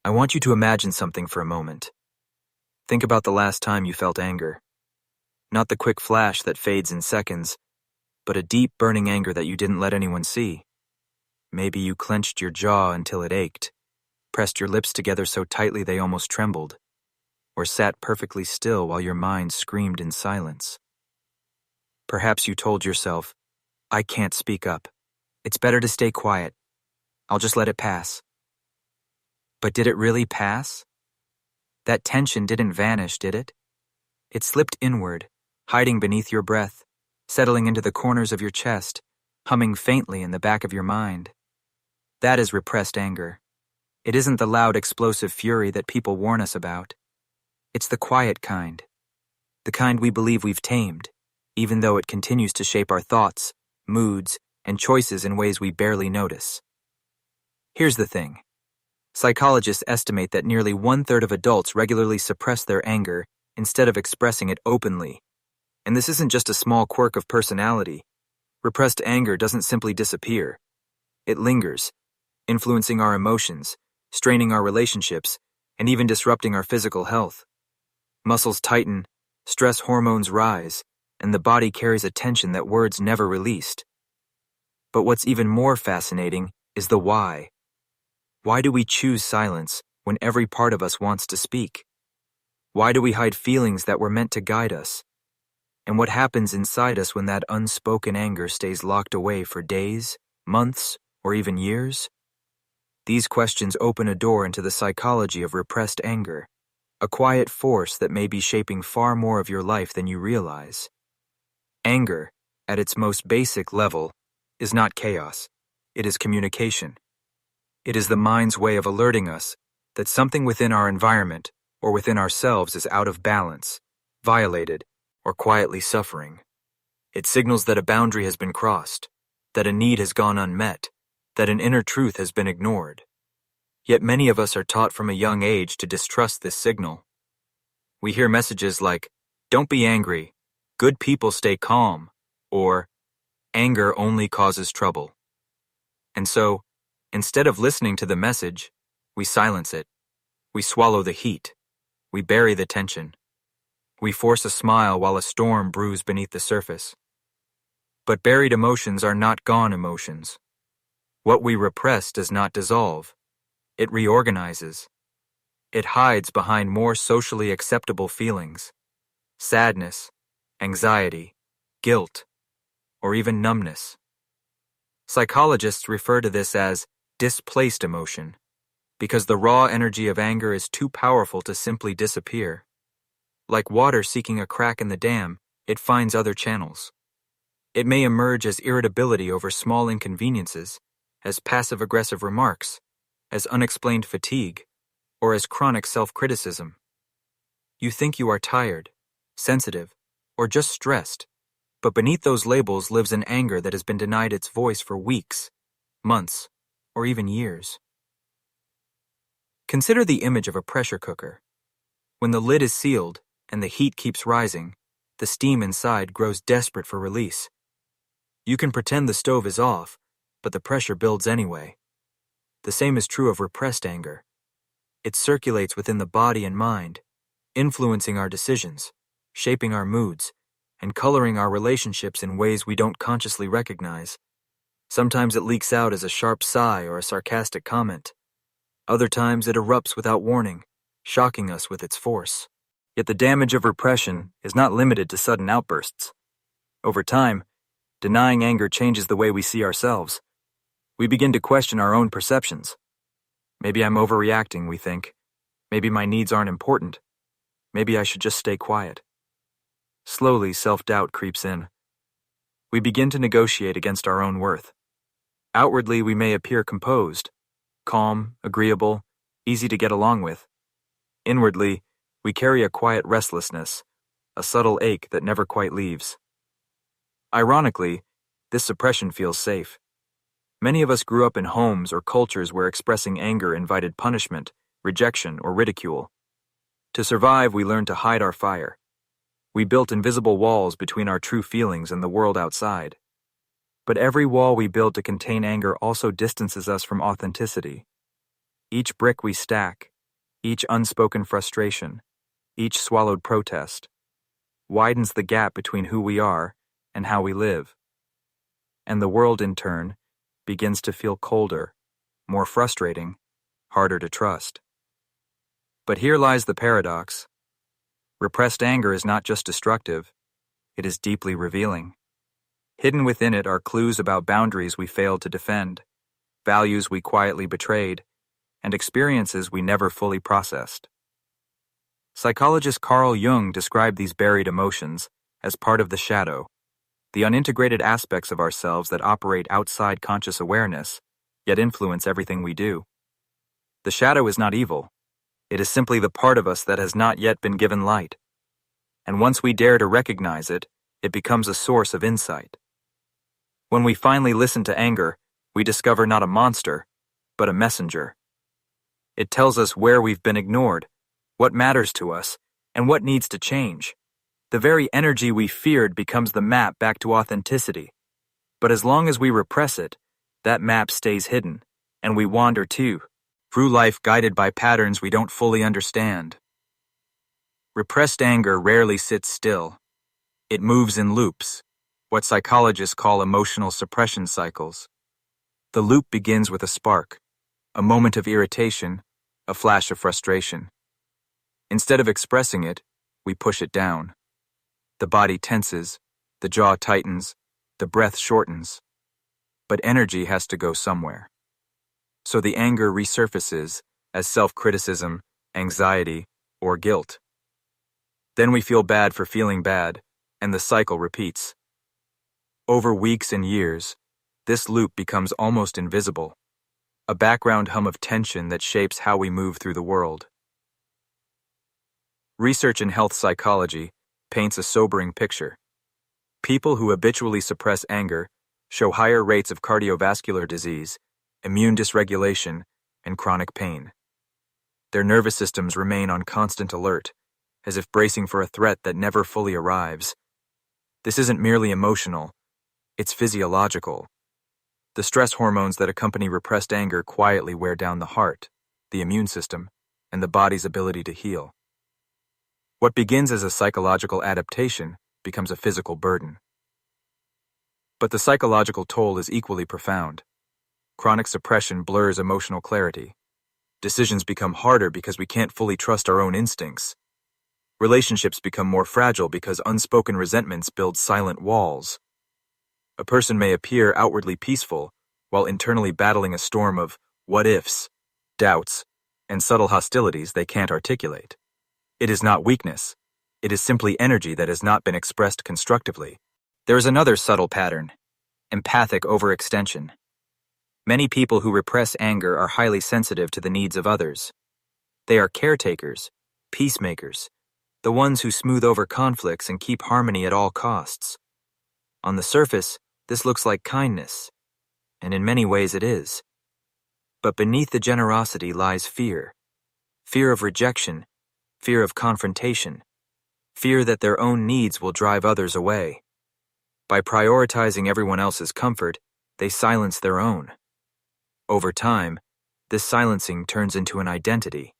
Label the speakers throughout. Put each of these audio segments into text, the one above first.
Speaker 1: I want you to imagine something for a moment. Think about the last time you felt anger. Not the quick flash that fades in seconds, but a deep, burning anger that you didn't let anyone see. Maybe you clenched your jaw until it ached, pressed your lips together so tightly they almost trembled, or sat perfectly still while your mind screamed in silence. Perhaps you told yourself, "I can't speak up. It's better to stay quiet. I'll just let it pass." But did it really pass? That tension didn't vanish, did it? It slipped inward, hiding beneath your breath, settling into the corners of your chest, humming faintly in the back of your mind. That is repressed anger. It isn't the loud, explosive fury that people warn us about. It's the quiet kind. The kind we believe we've tamed, even though it continues to shape our thoughts, moods, and choices in ways we barely notice. Here's the thing. Psychologists estimate that nearly 1/3 of adults regularly suppress their anger instead of expressing it openly. And this isn't just a small quirk of personality. Repressed anger doesn't simply disappear. It lingers, influencing our emotions, straining our relationships, and even disrupting our physical health. Muscles tighten, stress hormones rise, and the body carries a tension that words never released. But what's even more fascinating is the why. Why do we choose silence when every part of us wants to speak? Why do we hide feelings that were meant to guide us? And what happens inside us when that unspoken anger stays locked away for days, months, or even years? These questions open a door into the psychology of repressed anger, a quiet force that may be shaping far more of your life than you realize. Anger, at its most basic level, is not chaos. It is communication. It is the mind's way of alerting us that something within our environment or within ourselves is out of balance, violated, or quietly suffering. It signals that a boundary has been crossed, that a need has gone unmet, that an inner truth has been ignored. Yet many of us are taught from a young age to distrust this signal. We hear messages like, "Don't be angry," "Good people stay calm," or "Anger only causes trouble." And so, instead of listening to the message, we silence it. We swallow the heat. We bury the tension. We force a smile while a storm brews beneath the surface. But buried emotions are not gone emotions. What we repress does not dissolve. It reorganizes. It hides behind more socially acceptable feelings: sadness, anxiety, guilt, or even numbness. Psychologists refer to this as displaced emotion, because the raw energy of anger is too powerful to simply disappear. Like water seeking a crack in the dam, it finds other channels. It may emerge as irritability over small inconveniences, as passive-aggressive remarks, as unexplained fatigue, or as chronic self-criticism. You think you are tired, sensitive, or just stressed, but beneath those labels lives an anger that has been denied its voice for weeks, months, or even years. Consider the image of a pressure cooker. When the lid is sealed and the heat keeps rising, the steam inside grows desperate for release. You can pretend the stove is off, but the pressure builds anyway. The same is true of repressed anger. It circulates within the body and mind, influencing our decisions, shaping our moods, and coloring our relationships in ways we don't consciously recognize. Sometimes it leaks out as a sharp sigh or a sarcastic comment. Other times it erupts without warning, shocking us with its force. Yet the damage of repression is not limited to sudden outbursts. Over time, denying anger changes the way we see ourselves. We begin to question our own perceptions. Maybe I'm overreacting, we think. Maybe my needs aren't important. Maybe I should just stay quiet. Slowly, self-doubt creeps in. We begin to negotiate against our own worth. Outwardly, we may appear composed, calm, agreeable, easy to get along with. Inwardly, we carry a quiet restlessness, a subtle ache that never quite leaves. Ironically, this suppression feels safe. Many of us grew up in homes or cultures where expressing anger invited punishment, rejection, or ridicule. To survive, we learned to hide our fire. We built invisible walls between our true feelings and the world outside. But every wall we build to contain anger also distances us from authenticity. Each brick we stack, Each unspoken frustration, each swallowed protest, widens the gap between who we are and how we live. And the world, in turn, begins to feel colder, more frustrating, harder to trust. But here lies the paradox. Repressed anger is not just destructive, it is deeply revealing. Hidden within it are clues about boundaries we failed to defend, values we quietly betrayed, and experiences we never fully processed. Psychologist Carl Jung described these buried emotions as part of the shadow, the unintegrated aspects of ourselves that operate outside conscious awareness, yet influence everything we do. The shadow is not evil. It is simply the part of us that has not yet been given light. And once we dare to recognize it, it becomes a source of insight. When we finally listen to anger, we discover not a monster, but a messenger. It tells us where we've been ignored, what matters to us, and what needs to change. The very energy we feared becomes the map back to authenticity. But as long as we repress it, that map stays hidden, and we wander too, through life guided by patterns we don't fully understand. Repressed anger rarely sits still. It moves in loops, what psychologists call emotional suppression cycles. The loop begins with a spark, a moment of irritation, a flash of frustration. Instead of expressing it, we push it down. The body tenses, the jaw tightens, the breath shortens. But energy has to go somewhere. So the anger resurfaces as self-criticism, anxiety, or guilt. Then we feel bad for feeling bad, and the cycle repeats. Over weeks and years, this loop becomes almost invisible, a background hum of tension that shapes how we move through the world. Research in health psychology paints a sobering picture. People who habitually suppress anger show higher rates of cardiovascular disease, immune dysregulation, and chronic pain. Their nervous systems remain on constant alert, as if bracing for a threat that never fully arrives. This isn't merely emotional, it's physiological. The stress hormones that accompany repressed anger quietly wear down the heart, the immune system, and the body's ability to heal. What begins as a psychological adaptation becomes a physical burden. But the psychological toll is equally profound. Chronic suppression blurs emotional clarity. Decisions become harder because we can't fully trust our own instincts. Relationships become more fragile because unspoken resentments build silent walls. A person may appear outwardly peaceful while internally battling a storm of what-ifs, doubts, and subtle hostilities they can't articulate. It is not weakness. It is simply energy that has not been expressed constructively. There is another subtle pattern: empathic overextension. Many people who repress anger are highly sensitive to the needs of others. They are caretakers, peacemakers, the ones who smooth over conflicts and keep harmony at all costs. On the surface, this looks like kindness, and in many ways it is. But beneath the generosity lies fear. Fear of rejection, fear of confrontation, fear that their own needs will drive others away. By prioritizing everyone else's comfort, they silence their own. Over time, this silencing turns into an identity.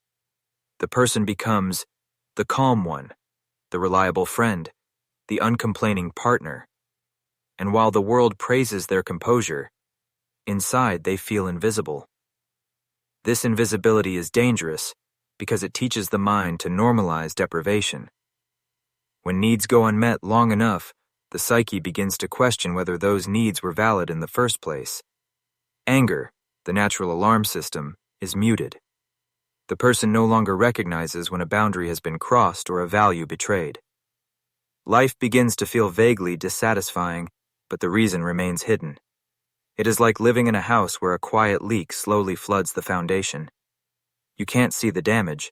Speaker 1: The person becomes the calm one, the reliable friend, the uncomplaining partner. And while the world praises their composure, inside they feel invisible. This invisibility is dangerous because it teaches the mind to normalize deprivation. When needs go unmet long enough, the psyche begins to question whether those needs were valid in the first place. Anger, the natural alarm system, is muted. The person no longer recognizes when a boundary has been crossed or a value betrayed. Life begins to feel vaguely dissatisfying, but the reason remains hidden. It is like living in a house where a quiet leak slowly floods the foundation. You can't see the damage,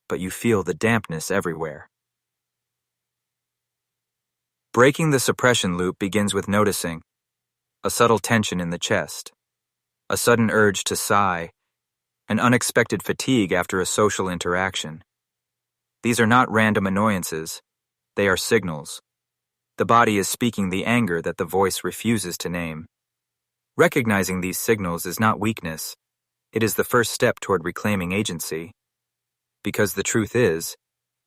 Speaker 1: but you feel the dampness everywhere. Breaking the suppression loop begins with noticing a subtle tension in the chest, a sudden urge to sigh, an unexpected fatigue after a social interaction. These are not random annoyances, they are signals. The body is speaking the anger that the voice refuses to name. Recognizing these signals is not weakness, it is the first step toward reclaiming agency. Because the truth is,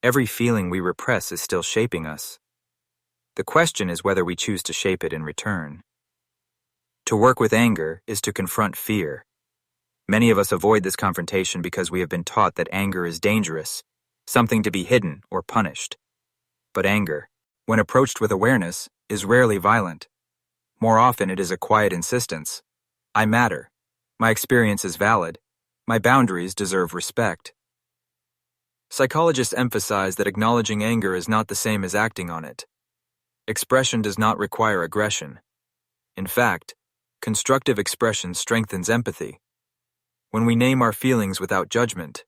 Speaker 1: every feeling we repress is still shaping us. The question is whether we choose to shape it in return. To work with anger is to confront fear. Many of us avoid this confrontation because we have been taught that anger is dangerous, something to be hidden or punished. But anger, when approached with awareness, is rarely violent. More often it is a quiet insistence. I matter. My experience is valid. My boundaries deserve respect. Psychologists emphasize that acknowledging anger is not the same as acting on it. Expression does not require aggression. In fact, constructive expression strengthens empathy. When we name our feelings without judgment,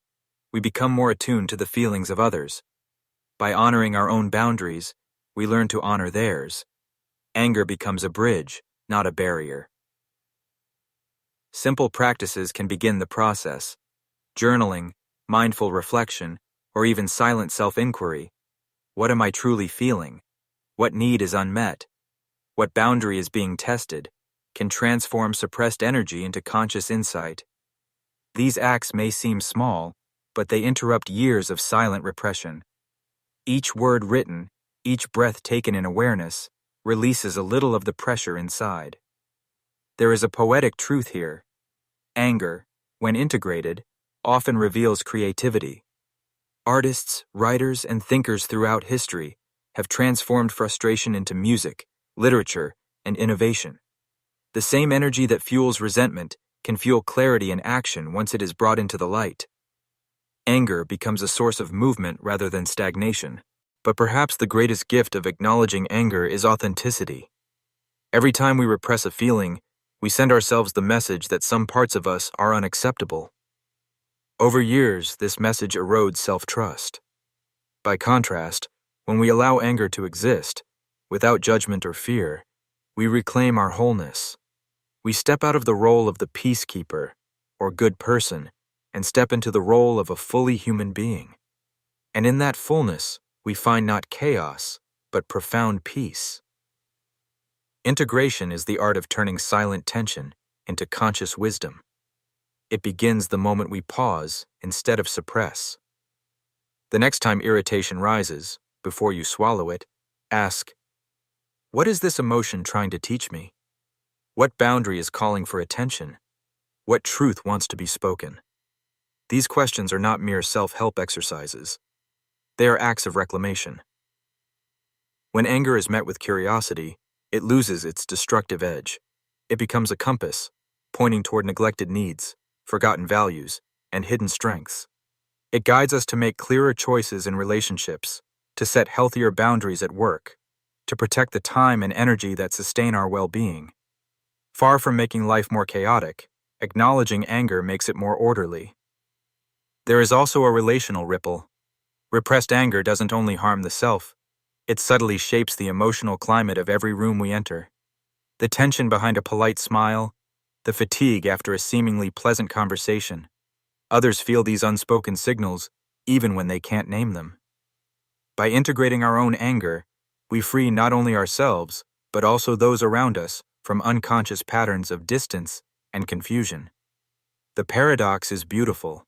Speaker 1: we become more attuned to the feelings of others. By honoring our own boundaries, we learn to honor theirs. Anger becomes a bridge, not a barrier. Simple practices can begin the process. Journaling, mindful reflection, or even silent self-inquiry. What am I truly feeling? What need is unmet? What boundary is being tested? Can transform suppressed energy into conscious insight. These acts may seem small, but they interrupt years of silent repression. Each word written, each breath taken in awareness, releases a little of the pressure inside. There is a poetic truth here. Anger, when integrated, often reveals creativity. Artists, writers, and thinkers throughout history have transformed frustration into music, literature, and innovation. The same energy that fuels resentment can fuel clarity and action once it is brought into the light. Anger becomes a source of movement rather than stagnation. But perhaps the greatest gift of acknowledging anger is authenticity. Every time we repress a feeling, we send ourselves the message that some parts of us are unacceptable. Over years, this message erodes self-trust. By contrast, when we allow anger to exist, without judgment or fear, we reclaim our wholeness. We step out of the role of the peacekeeper, or good person, and step into the role of a fully human being. And in that fullness, we find not chaos, but profound peace. Integration is the art of turning silent tension into conscious wisdom. It begins the moment we pause instead of suppress. The next time irritation rises, before you swallow it, ask, what is this emotion trying to teach me? What boundary is calling for attention? What truth wants to be spoken? These questions are not mere self-help exercises. They are acts of reclamation. When anger is met with curiosity, it loses its destructive edge. It becomes a compass, pointing toward neglected needs, forgotten values, and hidden strengths. It guides us to make clearer choices in relationships, to set healthier boundaries at work, to protect the time and energy that sustain our well-being. Far from making life more chaotic, acknowledging anger makes it more orderly. There is also a relational ripple. Repressed anger doesn't only harm the self, it subtly shapes the emotional climate of every room we enter. The tension behind a polite smile, the fatigue after a seemingly pleasant conversation. Others feel these unspoken signals, even when they can't name them. By integrating our own anger, we free not only ourselves, but also those around us from unconscious patterns of distance and confusion. The paradox is beautiful.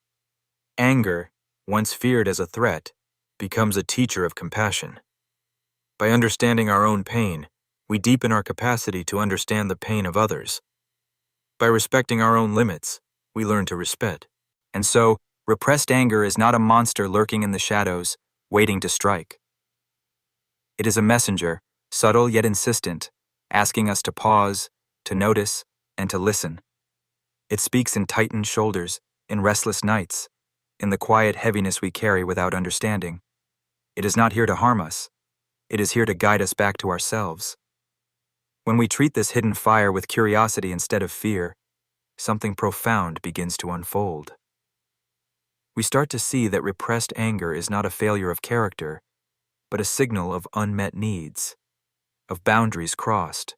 Speaker 1: Anger, once feared as a threat, becomes a teacher of compassion. By understanding our own pain, we deepen our capacity to understand the pain of others. By respecting our own limits, we learn to respect. And so, repressed anger is not a monster lurking in the shadows, waiting to strike. It is a messenger, subtle yet insistent, asking us to pause, to notice, and to listen. It speaks in tightened shoulders, in restless nights, in the quiet heaviness we carry without understanding. It is not here to harm us. It is here to guide us back to ourselves. When we treat this hidden fire with curiosity instead of fear, something profound begins to unfold. We start to see that repressed anger is not a failure of character, but a signal of unmet needs, of boundaries crossed,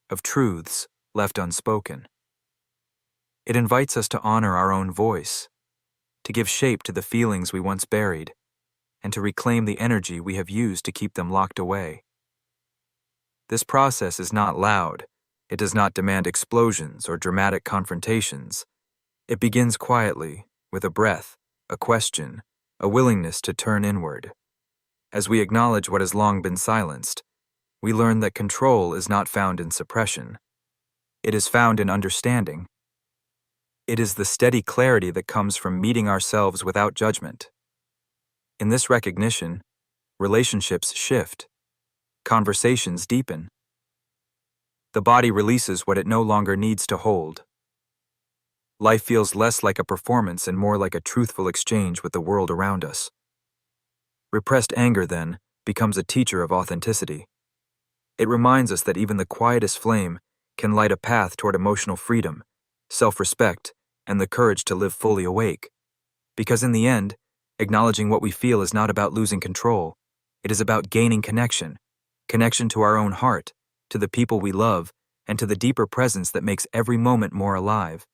Speaker 1: of truths left unspoken. It invites us to honor our own voice, to give shape to the feelings we once buried, and to reclaim the energy we have used to keep them locked away. This process is not loud. It does not demand explosions or dramatic confrontations. It begins quietly, with a breath, a question, a willingness to turn inward. As we acknowledge what has long been silenced, we learn that control is not found in suppression. It is found in understanding. It is the steady clarity that comes from meeting ourselves without judgment. In this recognition, relationships shift, conversations deepen. The body releases what it no longer needs to hold. Life feels less like a performance and more like a truthful exchange with the world around us. Repressed anger, then, becomes a teacher of authenticity. It reminds us that even the quietest flame can light a path toward emotional freedom, self-respect, and the courage to live fully awake. Because in the end, acknowledging what we feel is not about losing control. It is about gaining connection to our own heart, to the people we love, and to the deeper presence that makes every moment more alive.